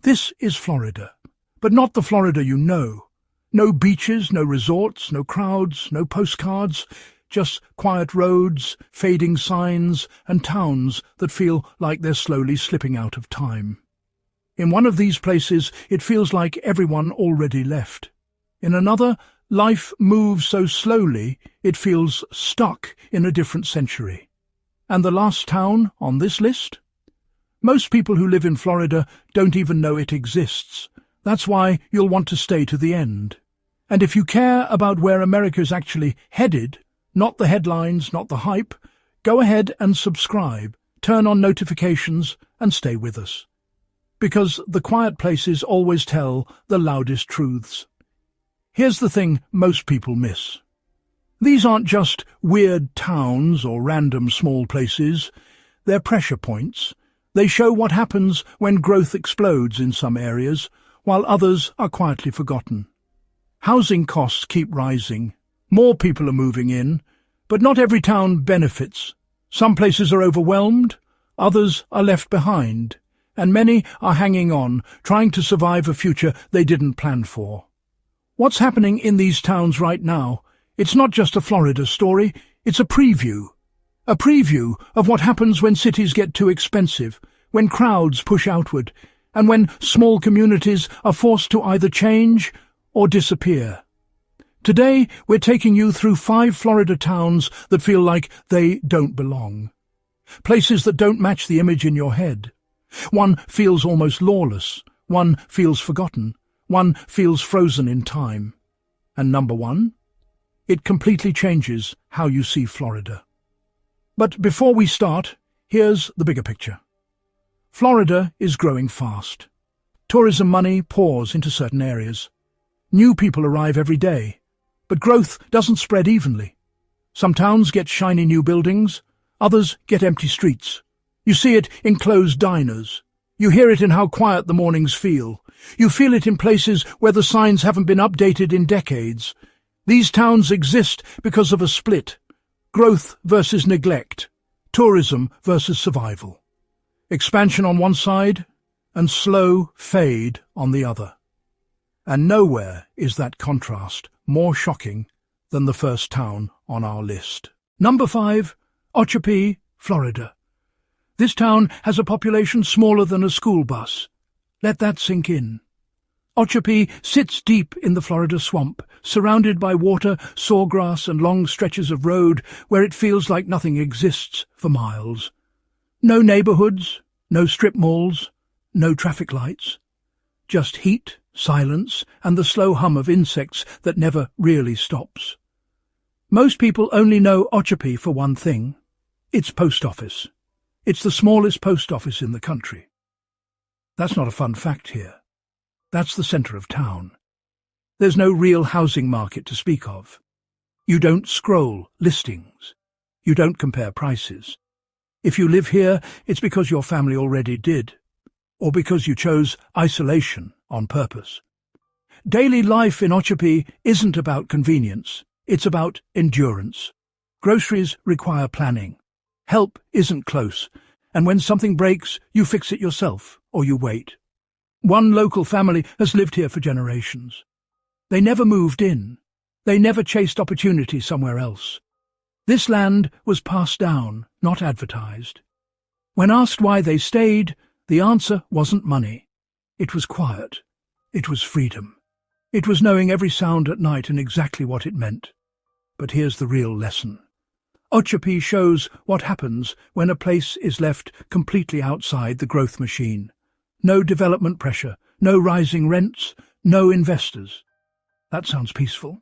This is Florida, but not the Florida you know. No beaches, no resorts, no crowds, no postcards, just quiet roads, fading signs, and towns that feel like they're slowly slipping out of time. In one of these places, it feels like everyone already left. In another, life moves so slowly it feels stuck in a different century. And the last town on this list? Most people who live in Florida don't even know it exists. That's why you'll want to stay to the end. And if you care about where America's actually headed, not the headlines, not the hype, go ahead and subscribe, turn on notifications, and stay with us. Because the quiet places always tell the loudest truths. Here's the thing most people miss. These aren't just weird towns or random small places. They're pressure points. They show what happens when growth explodes in some areas, while others are quietly forgotten. Housing costs keep rising. More people are moving in, but not every town benefits. Some places are overwhelmed, others are left behind, and many are hanging on, trying to survive a future they didn't plan for. What's happening in these towns right now? It's not just a Florida story, it's a preview. A preview of what happens when cities get too expensive, when crowds push outward, and when small communities are forced to either change or disappear. Today, we're taking you through 5 Florida towns that feel like they don't belong. Places that don't match the image in your head. One feels almost lawless, one feels forgotten, one feels frozen in time. And number 1? It completely changes how you see Florida. But before we start, here's the bigger picture. Florida is growing fast. Tourism money pours into certain areas. New people arrive every day, but growth doesn't spread evenly. Some towns get shiny new buildings, others get empty streets. You see it in closed diners. You hear it in how quiet the mornings feel. You feel it in places where the signs haven't been updated in decades. These towns exist because of a split. Growth versus neglect. Tourism versus survival. Expansion on one side, and slow fade on the other. And nowhere is that contrast more shocking than the first town on our list. Number 5, Ochopee, Florida. This town has a population smaller than a school bus. Let that sink in. Ochopee sits deep in the Florida swamp, surrounded by water, sawgrass, and long stretches of road where it feels like nothing exists for miles. No neighborhoods, no strip malls, no traffic lights. Just heat, silence, and the slow hum of insects that never really stops. Most people only know Ochopee for one thing. Its post office. It's the smallest post office in the country. That's not a fun fact here. That's the center of town. There's no real housing market to speak of. You don't scroll listings. You don't compare prices. If you live here, it's because your family already did, or because you chose isolation on purpose. Daily life in Ochopee isn't about convenience. It's about endurance. Groceries require planning. Help isn't close, and when something breaks, you fix it yourself, or you wait. One local family has lived here for generations. They never moved in. They never chased opportunity somewhere else. This land was passed down, not advertised. When asked why they stayed, the answer wasn't money. It was quiet. It was freedom. It was knowing every sound at night and exactly what it meant. But here's the real lesson. Ochopee shows what happens when a place is left completely outside the growth machine. No development pressure, no rising rents, no investors. That sounds peaceful.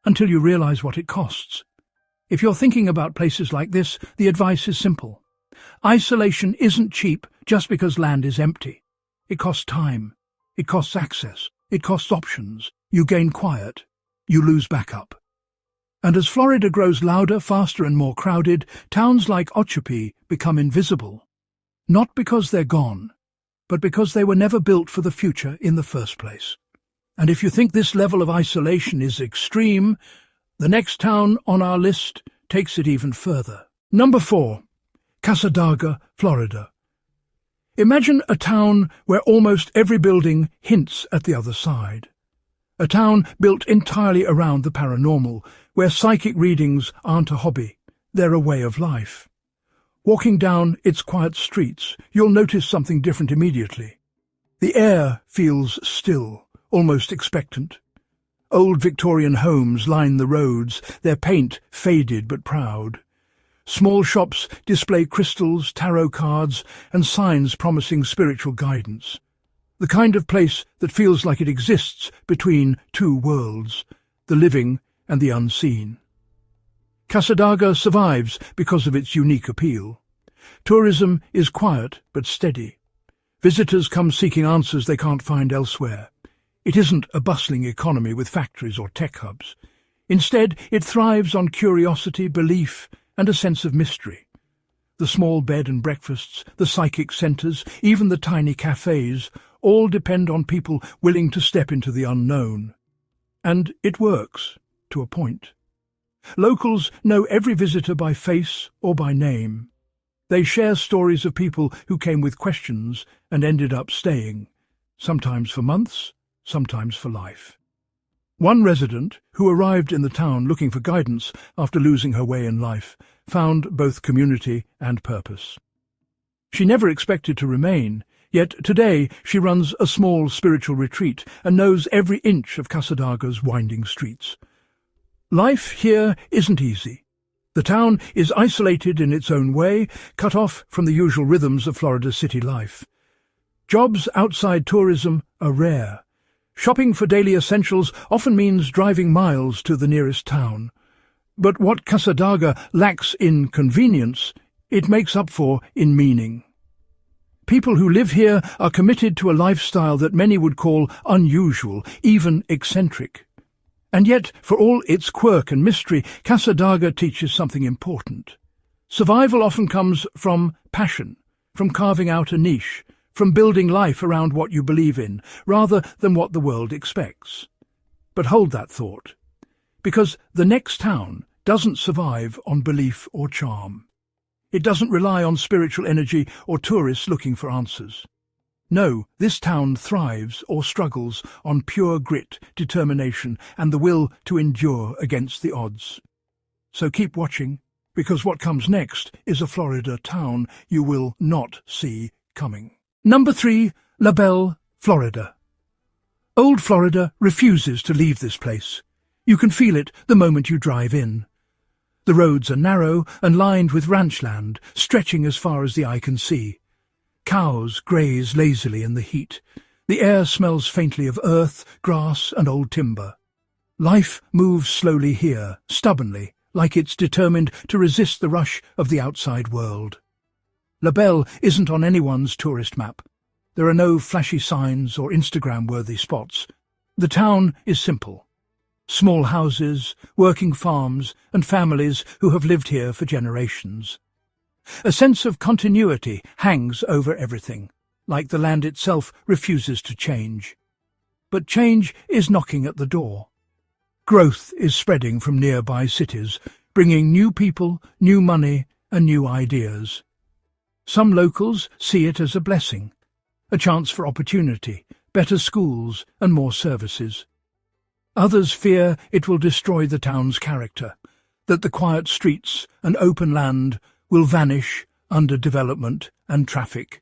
Until you realize what it costs. If you're thinking about places like this, the advice is simple. Isolation isn't cheap just because land is empty. It costs time. It costs access. It costs options. You gain quiet. You lose backup. And as Florida grows louder, faster and more crowded, towns like Ochopee become invisible. Not because they're gone, but because they were never built for the future in the first place. And if you think this level of isolation is extreme, the next town on our list takes it even further. Number 4, Casadaga, Florida. Imagine a town where almost every building hints at the other side. A town built entirely around the paranormal, where psychic readings aren't a hobby, they're a way of life. Walking down its quiet streets, you'll notice something different immediately. The air feels still, almost expectant. Old Victorian homes line the roads, their paint faded but proud. Small shops display crystals, tarot cards, and signs promising spiritual guidance. The kind of place that feels like it exists between two worlds, the living and the unseen. Casadaga survives because of its unique appeal. Tourism is quiet but steady. Visitors come seeking answers they can't find elsewhere. It isn't a bustling economy with factories or tech hubs. Instead, it thrives on curiosity, belief, and a sense of mystery. The small bed and breakfasts, the psychic centres, even the tiny cafes, all depend on people willing to step into the unknown. And it works, to a point. Locals know every visitor by face or by name. They share stories of people who came with questions and ended up staying, sometimes for months, sometimes for life. One resident, who arrived in the town looking for guidance after losing her way in life, found both community and purpose. She never expected to remain, yet today she runs a small spiritual retreat and knows every inch of Casadaga's winding streets. Life here isn't easy. The town is isolated in its own way, cut off from the usual rhythms of Florida city life. Jobs outside tourism are rare. Shopping for daily essentials often means driving miles to the nearest town. But what Casadaga lacks in convenience, it makes up for in meaning. People who live here are committed to a lifestyle that many would call unusual, even eccentric. And yet, for all its quirk and mystery, Casadaga teaches something important. Survival often comes from passion, from carving out a niche, from building life around what you believe in, rather than what the world expects. But hold that thought, because the next town doesn't survive on belief or charm. It doesn't rely on spiritual energy or tourists looking for answers. No, this town thrives or struggles on pure grit, determination, and the will to endure against the odds. So keep watching, because what comes next is a Florida town you will not see coming. Number 3, Belle, Florida. Old Florida refuses to leave this place. You can feel it the moment you drive in. The roads are narrow and lined with ranch land, stretching as far as the eye can see. Cows graze lazily in the heat. The air smells faintly of earth, grass, and old timber. Life moves slowly here, stubbornly, like it's determined to resist the rush of the outside world. Belle isn't on anyone's tourist map. There are no flashy signs or Instagram-worthy spots. The town is simple. Small houses, working farms, and families who have lived here for generations. A sense of continuity hangs over everything, like the land itself refuses to change. But change is knocking at the door. Growth is spreading from nearby cities, bringing new people, new money, and new ideas. Some locals see it as a blessing, a chance for opportunity, better schools, and more services. Others fear it will destroy the town's character, that the quiet streets and open land will vanish under development and traffic.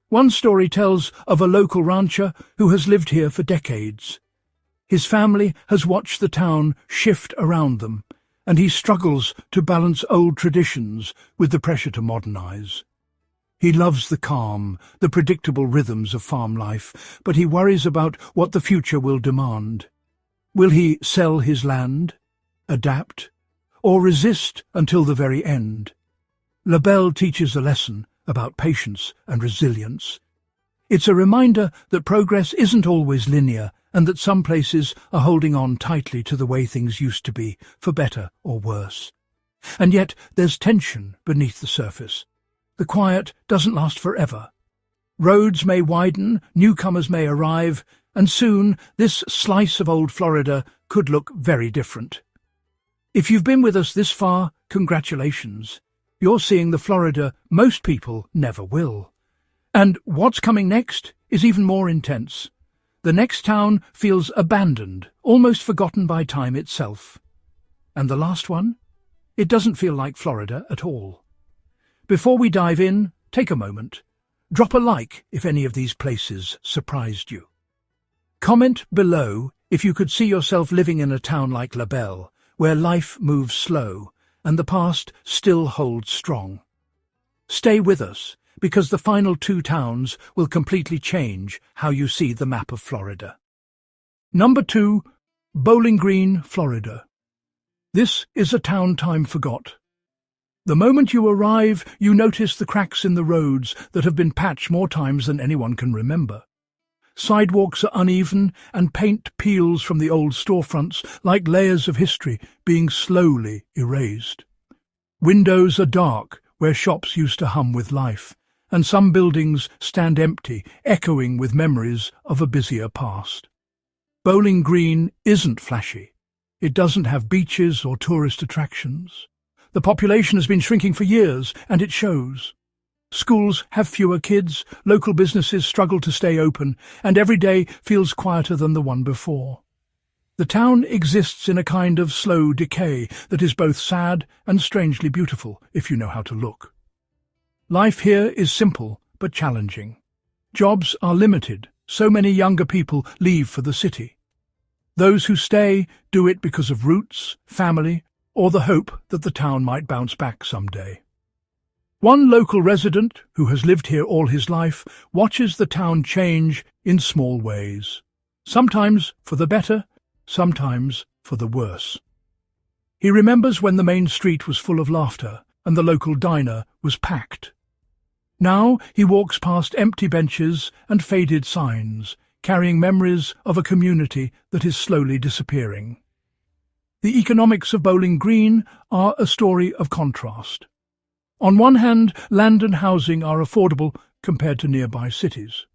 One story tells of a local rancher who has lived here for decades. His family has watched the town shift around them, and he struggles to balance old traditions with the pressure to modernize. He loves the calm, the predictable rhythms of farm life, but he worries about what the future will demand. Will he sell his land, adapt, or resist until the very end? Belle teaches a lesson about patience and resilience. It's a reminder that progress isn't always linear and that some places are holding on tightly to the way things used to be, for better or worse. And yet there's tension beneath the surface. The quiet doesn't last forever. Roads may widen, newcomers may arrive, and soon this slice of old Florida could look very different. If you've been with us this far, congratulations. You're seeing the Florida most people never will. And what's coming next is even more intense. The next town feels abandoned, almost forgotten by time itself. And the last one? It doesn't feel like Florida at all. Before we dive in, take a moment. Drop a like if any of these places surprised you. Comment below if you could see yourself living in a town like Belle, where life moves slow and the past still holds strong. Stay with us, because the final 2 towns will completely change how you see the map of Florida. Number 2, Bowling Green, Florida. This is a town time forgot. The moment you arrive, you notice the cracks in the roads that have been patched more times than anyone can remember. Sidewalks are uneven, and paint peels from the old storefronts like layers of history being slowly erased. Windows are dark, where shops used to hum with life, and some buildings stand empty, echoing with memories of a busier past. Bowling Green isn't flashy. It doesn't have beaches or tourist attractions. The population has been shrinking for years, and it shows. Schools have fewer kids, local businesses struggle to stay open, and every day feels quieter than the one before. The town exists in a kind of slow decay that is both sad and strangely beautiful, if you know how to look. Life here is simple but challenging. Jobs are limited. So many younger people leave for the city. Those who stay do it because of roots, family, or the hope that the town might bounce back someday. One local resident, who has lived here all his life, watches the town change in small ways. Sometimes for the better, sometimes for the worse. He remembers when the main street was full of laughter and the local diner was packed. Now he walks past empty benches and faded signs, carrying memories of a community that is slowly disappearing. The economics of Bowling Green are a story of contrast. On one hand, land and housing are affordable compared to nearby cities.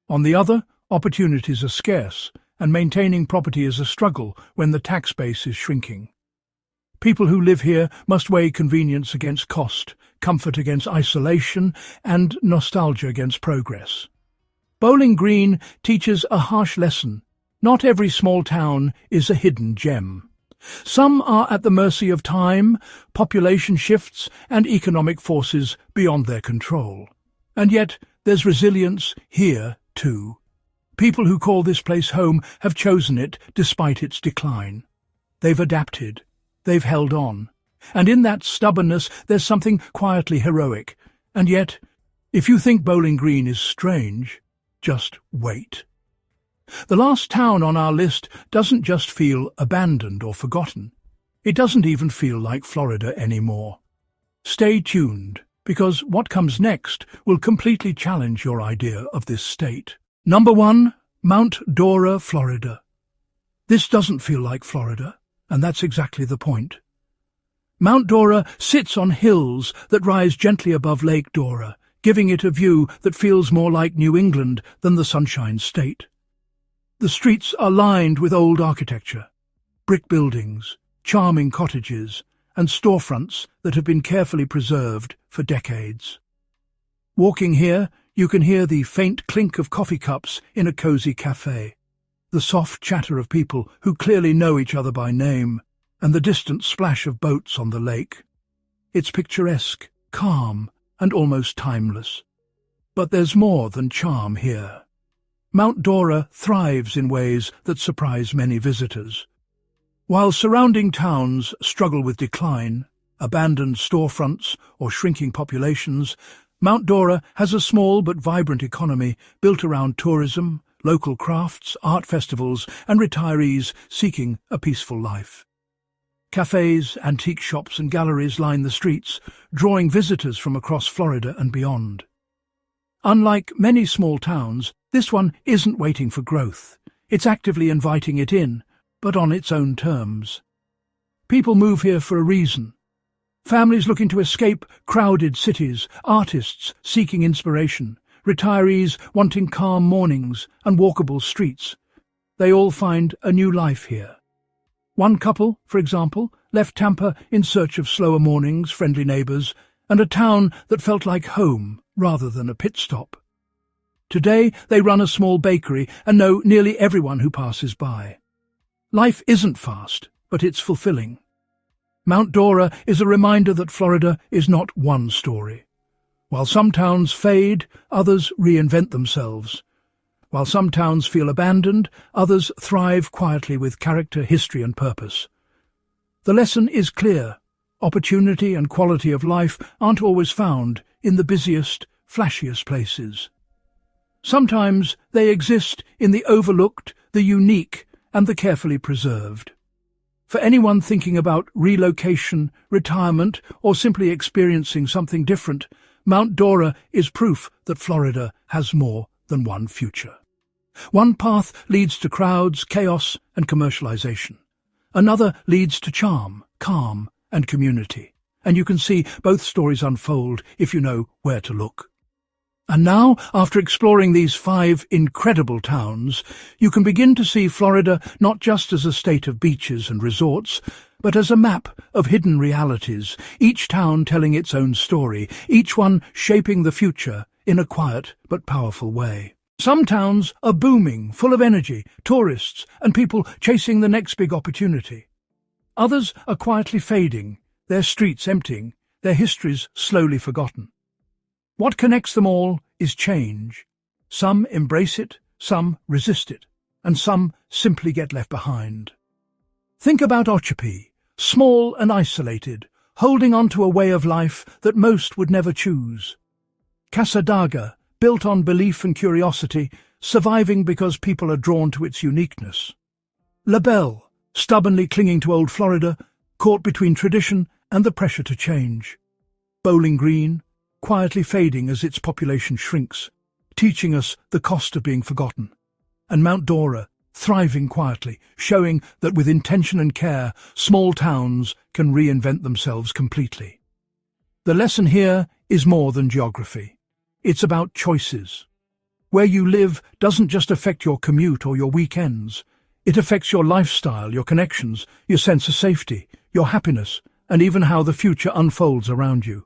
On the other, opportunities are scarce, and maintaining property is a struggle when the tax base is shrinking. People who live here must weigh convenience against cost, comfort against isolation, and nostalgia against progress. Bowling Green teaches a harsh lesson. Not every small town is a hidden gem. Some are at the mercy of time, population shifts, and economic forces beyond their control. And yet there's resilience here too. People who call this place home have chosen it despite its decline. They've adapted. They've held on. And in that stubbornness there's something quietly heroic. And yet, if you think Bowling Green is strange, just wait. The last town on our list doesn't just feel abandoned or forgotten. It doesn't even feel like Florida anymore. Stay tuned, because what comes next will completely challenge your idea of this state. Number 1, Mount Dora, Florida. This doesn't feel like Florida, and that's exactly the point. Mount Dora sits on hills that rise gently above Lake Dora, giving it a view that feels more like New England than the Sunshine State. The streets are lined with old architecture, brick buildings, charming cottages, and storefronts that have been carefully preserved for decades. Walking here, you can hear the faint clink of coffee cups in a cozy cafe, the soft chatter of people who clearly know each other by name, and the distant splash of boats on the lake. It's picturesque, calm, and almost timeless. But there's more than charm here. Mount Dora thrives in ways that surprise many visitors. While surrounding towns struggle with decline, abandoned storefronts, or shrinking populations, Mount Dora has a small but vibrant economy built around tourism, local crafts, art festivals, and retirees seeking a peaceful life. Cafes, antique shops, and galleries line the streets, drawing visitors from across Florida and beyond. Unlike many small towns, this one isn't waiting for growth. It's actively inviting it in, but on its own terms. People move here for a reason. Families looking to escape crowded cities, artists seeking inspiration, retirees wanting calm mornings and walkable streets. They all find a new life here. One couple, for example, left Tampa in search of slower mornings, friendly neighbours, and a town that felt like home rather than a pit stop. Today they run a small bakery and know nearly everyone who passes by. Life isn't fast, but it's fulfilling. Mount Dora is a reminder that Florida is not one story. While some towns fade, others reinvent themselves. While some towns feel abandoned, others thrive quietly with character, history and purpose. The lesson is clear. Opportunity and quality of life aren't always found in the busiest, flashiest places. Sometimes they exist in the overlooked, the unique, and the carefully preserved. For anyone thinking about relocation, retirement, or simply experiencing something different, Mount Dora is proof that Florida has more than one future. One path leads to crowds, chaos, and commercialization. Another leads to charm, calm, and community. And you can see both stories unfold if you know where to look. And now, after exploring these 5 incredible towns, you can begin to see Florida not just as a state of beaches and resorts, but as a map of hidden realities, each town telling its own story, each one shaping the future in a quiet but powerful way. Some towns are booming, full of energy, tourists, and people chasing the next big opportunity. Others are quietly fading, their streets emptying, their histories slowly forgotten. What connects them all is change. Some embrace it, some resist it, and some simply get left behind. Think about Ochopee, small and isolated, holding on to a way of life that most would never choose. Casadaga, built on belief and curiosity, surviving because people are drawn to its uniqueness. Belle, stubbornly clinging to old Florida, caught between tradition and the pressure to change. Bowling Green, quietly fading as its population shrinks, teaching us the cost of being forgotten. And Mount Dora, thriving quietly, showing that with intention and care, small towns can reinvent themselves completely. The lesson here is more than geography. It's about choices. Where you live doesn't just affect your commute or your weekends. It affects your lifestyle, your connections, your sense of safety, your happiness, and even how the future unfolds around you.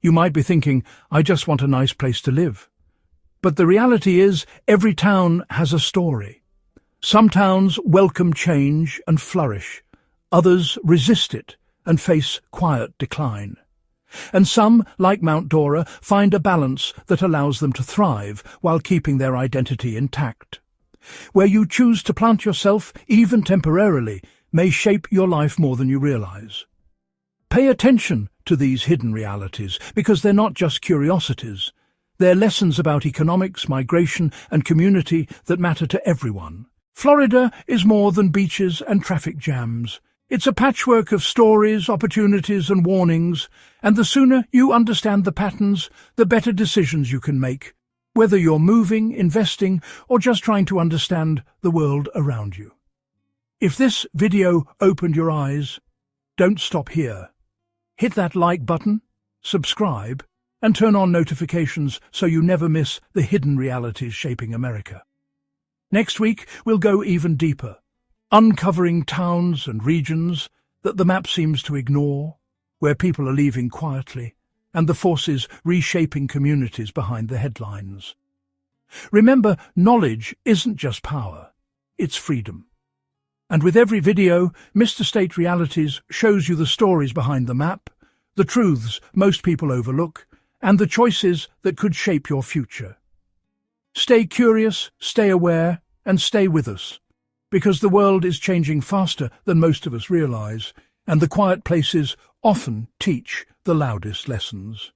You might be thinking, I just want a nice place to live. But the reality is, every town has a story. Some towns welcome change and flourish. Others resist it and face quiet decline. And some, like Mount Dora, find a balance that allows them to thrive while keeping their identity intact. Where you choose to plant yourself, even temporarily, may shape your life more than you realize. Pay attention to these hidden realities, because they're not just curiosities. They're lessons about economics, migration, and community that matter to everyone. Florida is more than beaches and traffic jams. It's a patchwork of stories, opportunities, and warnings, and the sooner you understand the patterns, the better decisions you can make, whether you're moving, investing, or just trying to understand the world around you. If this video opened your eyes, don't stop here. Hit that like button, subscribe, and turn on notifications so you never miss the hidden realities shaping America. Next week, we'll go even deeper, uncovering towns and regions that the map seems to ignore, where people are leaving quietly, and the forces reshaping communities behind the headlines. Remember, knowledge isn't just power, it's freedom. And with every video, MrState Realities shows you the stories behind the map, the truths most people overlook, and the choices that could shape your future. Stay curious, stay aware, and stay with us, because the world is changing faster than most of us realize, and the quiet places often teach the loudest lessons.